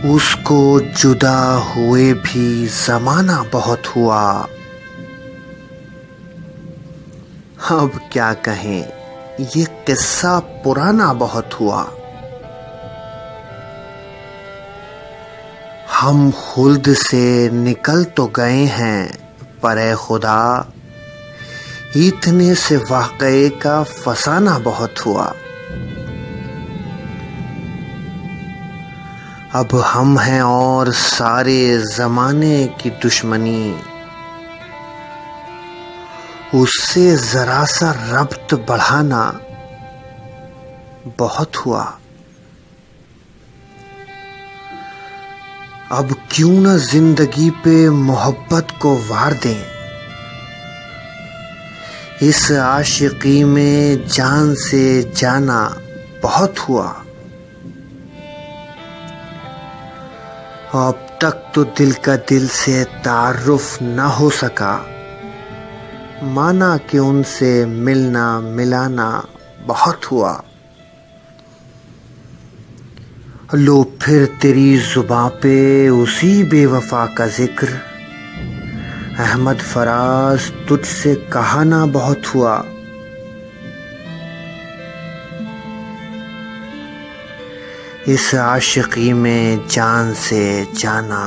اس کو جدا ہوئے بھی زمانہ بہت ہوا، اب کیا کہیں یہ قصہ پرانا بہت ہوا۔ ہم خلد سے نکل تو گئے ہیں پر اے خدا، اتنے سے واقعے کا فسانہ بہت ہوا۔ اب ہم ہیں اور سارے زمانے کی دشمنی، اس سے ذرا سا ربط بڑھانا بہت ہوا۔ اب کیوں نہ زندگی پہ محبت کو وار دیں، اس عاشقی میں جان سے جانا بہت ہوا۔ اب تک تو دل کا دل سے تعارف نہ ہو سکا، مانا کہ ان سے ملنا ملانا بہت ہوا۔ لو پھر تیری زباں پہ اسی بے وفا کا ذکر، احمد فراز تجھ سے کہانا بہت ہوا۔ اس عاشقی میں جان سے جانا